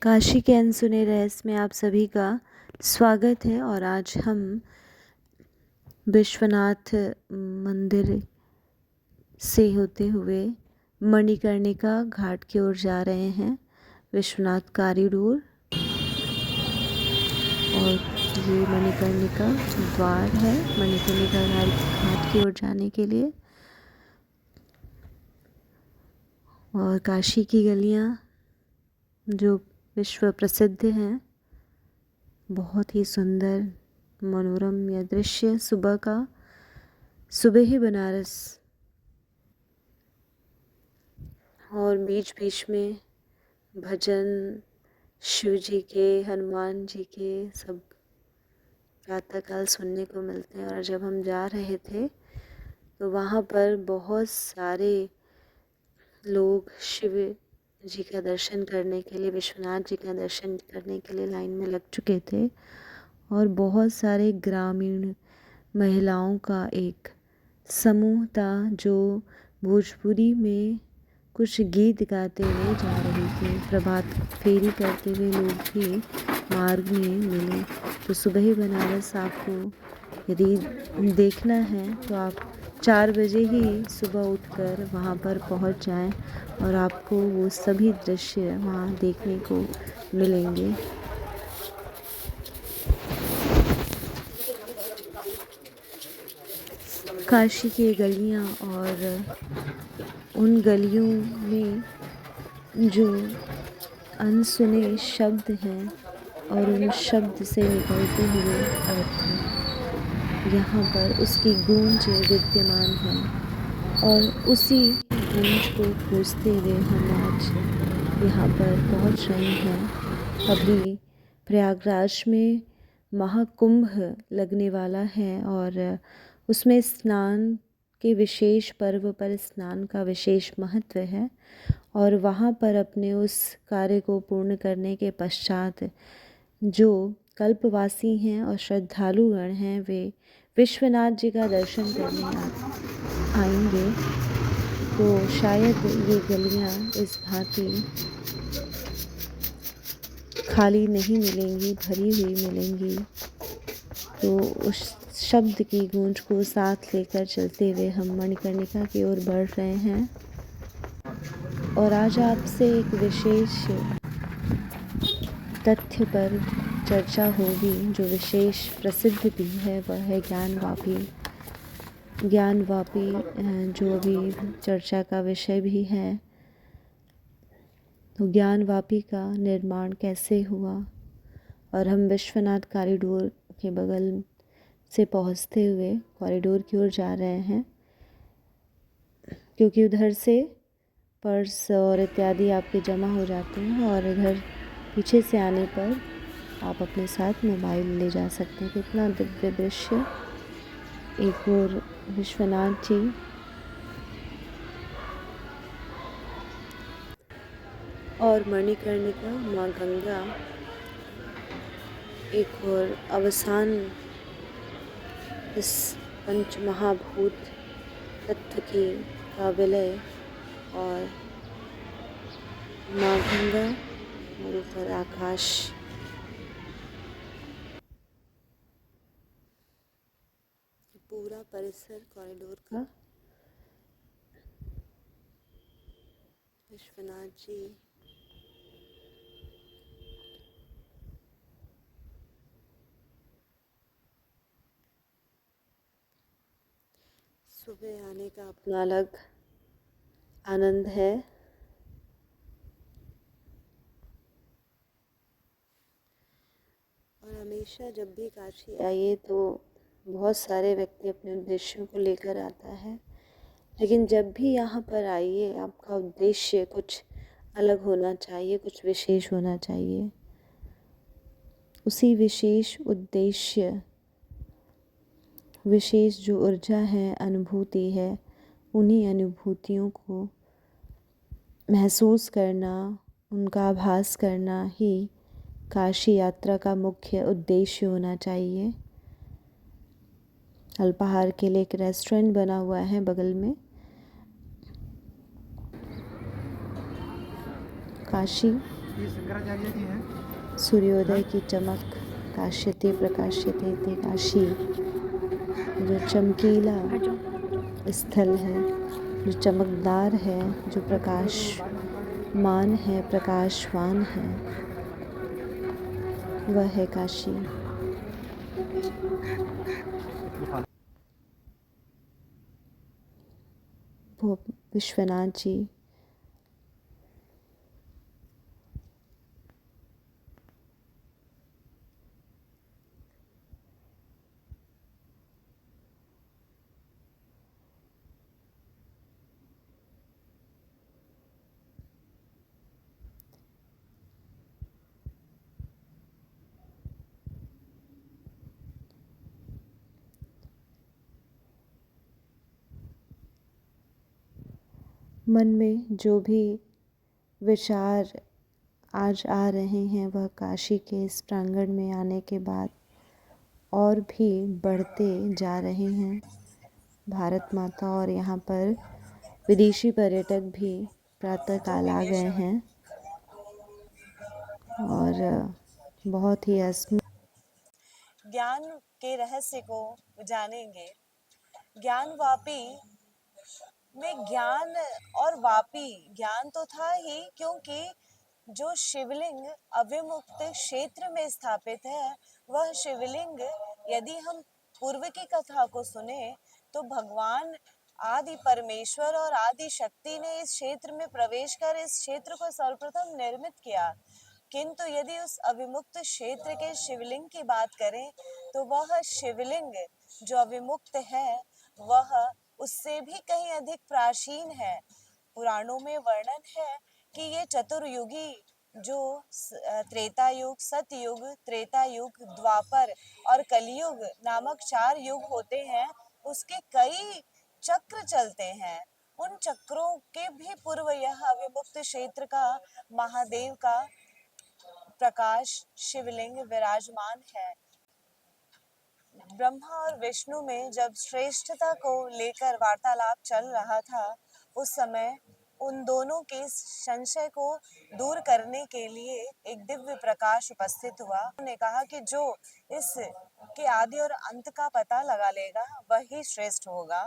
काशी के अनसुने रहस्य में आप सभी का स्वागत है। और आज हम विश्वनाथ मंदिर से होते हुए मणिकर्णिका घाट की ओर जा रहे हैं। विश्वनाथ कॉरिडोर और ये मणिकर्णिका द्वार है मणिकर्णिका घाट की ओर जाने के लिए। और काशी की गलियाँ जो विश्व प्रसिद्ध हैं, बहुत ही सुंदर मनोरम यह दृश्य सुबह का। सुबह ही बनारस और बीच बीच में भजन शिव जी के, हनुमान जी के सब प्रातःकाल सुनने को मिलते हैं। और जब हम जा रहे थे तो वहाँ पर बहुत सारे लोग शिव जी का दर्शन करने के लिए, विश्वनाथ जी का दर्शन करने के लिए लाइन में लग चुके थे। और बहुत सारे ग्रामीण महिलाओं का एक समूह था जो भोजपुरी में कुछ गीत गाते हुए जा रहे थे। प्रभात फेरी करते हुए लोग भी मार्ग में मिले। तो सुबह ही बनारस आपको यदि देखना है तो आप 4 बजे ही सुबह उठकर वहाँ पर पहुँच जाएं और आपको वो सभी दृश्य वहाँ देखने को मिलेंगे। काशी की गलियाँ और उन गलियों में जो अनसुने शब्द हैं और उन शब्द से निकलते हुए अर्थ, यहाँ पर उसकी गूंज विद्यमान है। और उसी गूंज को खोजते हुए हम आज यहाँ पर पहुँच रहे हैं। अभी प्रयागराज में महाकुंभ लगने वाला है और उसमें स्नान के विशेष पर्व पर स्नान का विशेष महत्व है। और वहाँ पर अपने उस कार्य को पूर्ण करने के पश्चात जो कल्पवासी हैं और श्रद्धालुगण हैं वे विश्वनाथ जी का दर्शन करने आएंगे। तो शायद ये गलियाँ इस भांति खाली नहीं मिलेंगी, भरी हुई मिलेंगी। तो उस शब्द की गूंज को साथ लेकर चलते हुए हम मणिकर्णिका की ओर बढ़ रहे हैं। और आज आपसे एक विशेष तथ्य पर चर्चा होगी जो विशेष प्रसिद्ध भी है, वह है ज्ञानवापी जो अभी चर्चा का विषय भी है। तो ज्ञानवापी का निर्माण कैसे हुआ, और हम विश्वनाथ कॉरिडोर के बगल से पहुंचते हुए कॉरिडोर की ओर जा रहे हैं, क्योंकि उधर से पर्स और इत्यादि आपके जमा हो जाते हैं और इधर पीछे से आने पर आप अपने साथ मोबाइल ले जा सकते हैं। कितना दिव्य दृश्य। एक और विश्वनाथ जी और मणिकर्णिका माँ गंगा, एक और अवसान इस पंच महाभूत तत्व की का विलय, और माँ गंगा और ऊपर आकाश। पूरा परिसर कॉरिडोर का विश्वनाथ जी सुबह आने का अपना अलग आनंद है। और हमेशा जब भी काशी आइए तो बहुत सारे व्यक्ति अपने उद्देश्यों को लेकर आता है, लेकिन जब भी यहाँ पर आइए आपका उद्देश्य कुछ अलग होना चाहिए, कुछ विशेष होना चाहिए। उसी विशेष उद्देश्य, विशेष जो ऊर्जा है, अनुभूति है, उन्हीं अनुभूतियों को महसूस करना, उनका आभास करना ही काशी यात्रा का मुख्य उद्देश्य होना चाहिए। अल्पाहार के लिए एक रेस्टोरेंट बना हुआ है बगल में। काशी ये शंकराचार्य जी हैं। सूर्योदय की चमक, काश्यते प्रकाश्यते ते काशी, जो चमकीला स्थल है, जो चमकदार है, जो प्रकाशमान है, प्रकाशवान है, वह है काशी। वो विश्वनाथ जी मन में जो भी विचार आज आ रहे हैं वह काशी के इस प्रांगण में आने के बाद और भी बढ़ते जा रहे हैं। भारत माता और यहाँ पर विदेशी पर्यटक भी प्रातःकाल आ गए हैं और बहुत ही ज्ञान के रहस्य को जानेंगे। ज्ञान वापी में ज्ञान और वापी ज्ञान तो था ही, क्योंकि जो शिवलिंग अविमुक्त क्षेत्र में स्थापित है, वह शिवलिंग यदि हम पूर्व की कथा को सुने तो भगवान आदि परमेश्वर और आदि शक्ति ने इस क्षेत्र में प्रवेश कर इस क्षेत्र को सर्वप्रथम निर्मित किया। किंतु यदि उस अविमुक्त क्षेत्र के शिवलिंग की बात करें तो वह शिवलिंग जो अविमुक्त है वह उससे भी कहीं अधिक प्राचीन है। पुराणों में वर्णन है कि ये चतुर्युगी जो त्रेता युग, सतयुग, त्रेता युग, द्वापर और कलयुग नामक 4 युग होते हैं, उसके कई चक्र चलते हैं। उन चक्रों के भी पूर्व यह अविमुक्त क्षेत्र का महादेव का प्रकाश शिवलिंग विराजमान है। ब्रह्मा और विष्णु में जब श्रेष्ठता को लेकर वार्तालाप चल रहा था, उस समय उन दोनों के संशय को दूर करने के लिए एक दिव्य प्रकाश उपस्थित हुआ। उन्होंने कहा कि जो इस के आदि और अंत का पता लगा लेगा वही श्रेष्ठ होगा।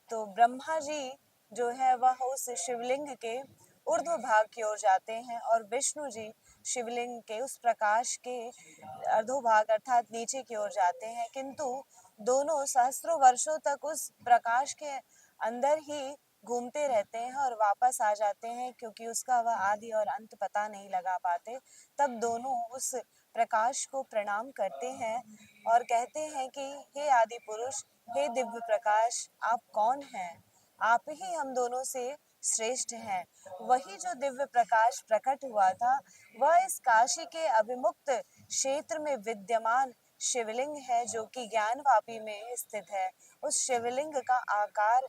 तो ब्रह्मा जी जो है वह उस शिवलिंग के ऊर्ध्व भाग की ओर जाते हैं और विष्णु जी शिवलिंग के उस प्रकाश के अधोभाग अर्थात नीचे की ओर जाते हैं, किंतु दोनों सहस्त्रों वर्षों तक उस प्रकाश के अंदर ही घूमते रहते हैं और वापस आ जाते हैं, क्योंकि उसका वह आदि और अंत पता नहीं लगा पाते। तब दोनों उस प्रकाश को प्रणाम करते हैं और कहते हैं कि हे आदि पुरुष, हे दिव्य प्रकाश, आप कौन हैं? आप ही हम दोनों से श्रेष्ठ हैं। वही जो दिव्य प्रकाश प्रकट हुआ था वह इस काशी के अभिमुक्त क्षेत्र में विद्यमान शिवलिंग है, जो कि ज्ञानवापी में स्थित है। उस शिवलिंग का आकार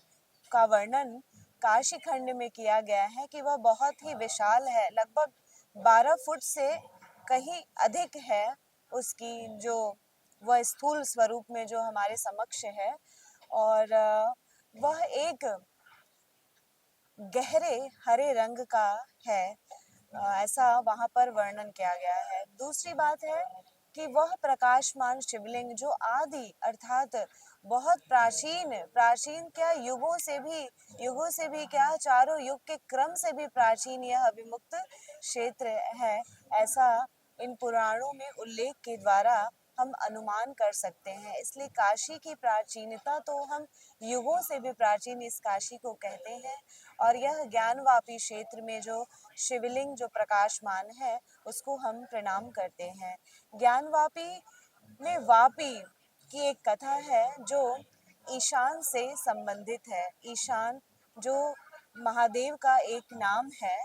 का वर्णन काशी खंड में किया गया है कि वह बहुत ही विशाल है, लगभग 12 फुट से कहीं अधिक है। उसकी जो वह स्थूल स्वरूप में जो हमारे समक्ष है, और वह एक गहरे हरे रंग का है, ऐसा वहां पर वर्णन किया गया है। दूसरी बात है कि वह प्रकाशमान शिवलिंग जो आदि अर्थात बहुत प्राचीन प्राचीन क्या युगों से भी क्या चारों युग के क्रम से भी प्राचीन यह अभिमुक्त क्षेत्र है, ऐसा इन पुराणों में उल्लेख के द्वारा हम अनुमान कर सकते हैं। इसलिए काशी की प्राचीनता तो हम युगों से भी प्राचीन इस काशी को कहते हैं। और यह ज्ञानवापी क्षेत्र में जो शिवलिंग जो प्रकाशमान है उसको हम प्रणाम करते हैं। ज्ञानवापी में वापी की एक कथा है जो ईशान से संबंधित है। ईशान जो महादेव का एक नाम है,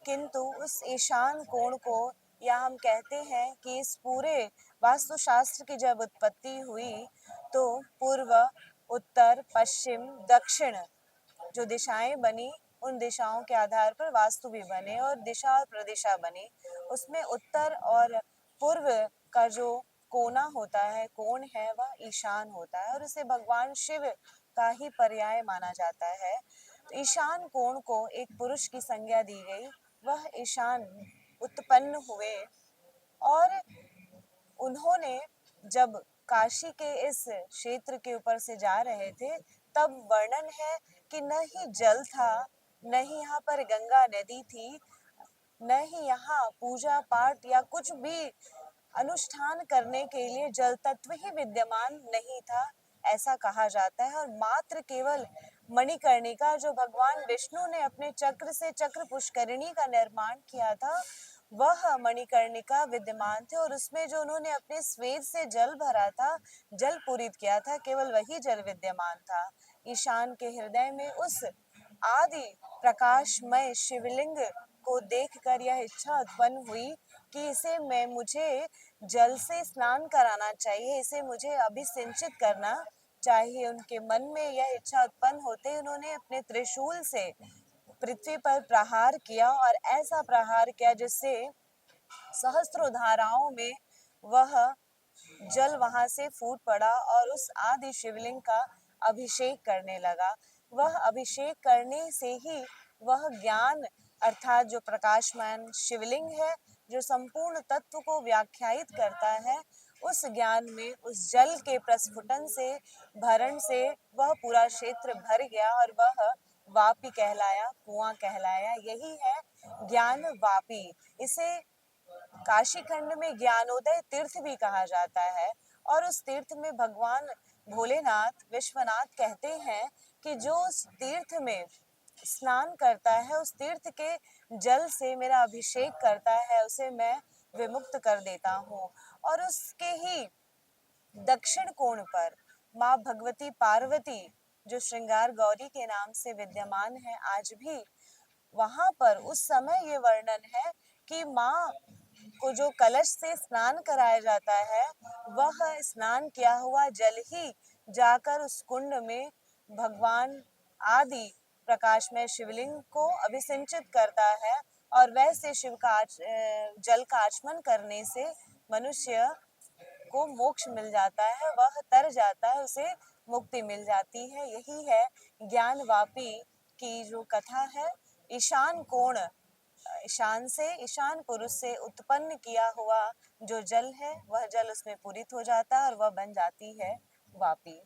किंतु उस ईशान कोण को, या हम कहते हैं कि इस पूरे वास्तुशास्त्र की जब उत्पत्ति हुई तो पूर्व, उत्तर, पश्चिम, दक्षिण जो दिशाएं बनी, उन दिशाओं के आधार पर वास्तु भी बने और दिशा और प्रदिशा बनी। उसमें उत्तर और पूर्व का जो कोना होता है, कोण है, वह ईशान होता है और उसे भगवान शिव का ही पर्याय माना जाता है। तो ईशान कोण को एक पुरुष की संज्ञा दी गई। वह ईशान उत्पन्न हुए। और उन्होंने जब काशी के इस क्षेत्र के ऊपर से जा रहे थे, तब वर्णन है कि न ही जल था, न ही यहाँ पर गंगा नदी थी, न ही यहाँ पूजा पाठ या कुछ भी अनुष्ठान करने के लिए जल तत्व ही विद्यमान नहीं था, ऐसा कहा जाता है। और मात्र केवल मणिकर्णिका, जो भगवान विष्णु ने अपने चक्र से चक्र पुष्करिणी का निर्माण किया था, वह मणिकर्णिका विद्यमान थे। और उसमें जो उन्होंने अपने स्वेद से जल भरा था, जल पूरित किया था, केवल वही जल विद्यमान था। ईशान के हृदय में उस आदि प्रकाशमय शिवलिंग को देखकर यह इच्छा उत्पन्न हुई कि इसे मुझे जल से स्नान कराना चाहिए, इसे मुझे अभिसिंचित करना चाहिए। उनके मन में यह इच्छा उत्पन्न होते ही उन्होंने अपने त्रिशूल से पृथ्वी पर प्रहार किया, और ऐसा प्रहार किया जिससे सहस्त्रों धाराओं में वह जल वहां से फूट पड़ा और उस आदि शिवलिंग का अभिषेक करने लगा। वह अभिषेक करने से ही वह ज्ञान, अर्थात जो प्रकाशमान शिवलिंग है, जो संपूर्ण तत्व को व्याख्यायित करता है, उस ज्ञान में उस जल के प्रस्फुटन से, भरण से वह पूरा क्षेत्र भर गया और वह वापी कहलाया, कुआं कहलाया। यही है ज्ञान वापी। इसे काशी खंड में ज्ञानोदय तीर्थ भी कहा जाता है। और उस तीर्थ में भगवान भोलेनाथ, विश्वनाथ कहते हैं कि जो उस तीर्थ में स्नान करता है, उस तीर्थ के जल से मेरा अभिषेक करता है, उसे मैं विमुक्त कर देता हूँ। और उसके ही दक्षिण कोण पर माँ भगवती पार्वती, जो श्रृंगार गौरी के नाम से विद्यमान है आज भी, वहां पर उस समय ये वर्णन है कि माँ को जो कलश से स्नान कराया जाता है, वह स्नान किया हुआ जल ही जाकर उस कुंड में भगवान आदि प्रकाशमय शिवलिंग को अभिसिंचित करता है। और वैसे शिव का जल का आचमन करने से मनुष्य को मोक्ष मिल जाता है, वह तर जाता है, उसे मुक्ति मिल जाती है। यही है ज्ञान वापी की जो कथा है। ईशान कोण, ईशान से, ईशान पुरुष से उत्पन्न किया हुआ जो जल है, वह जल उसमें पूरित हो जाता है और वह बन जाती है वापी।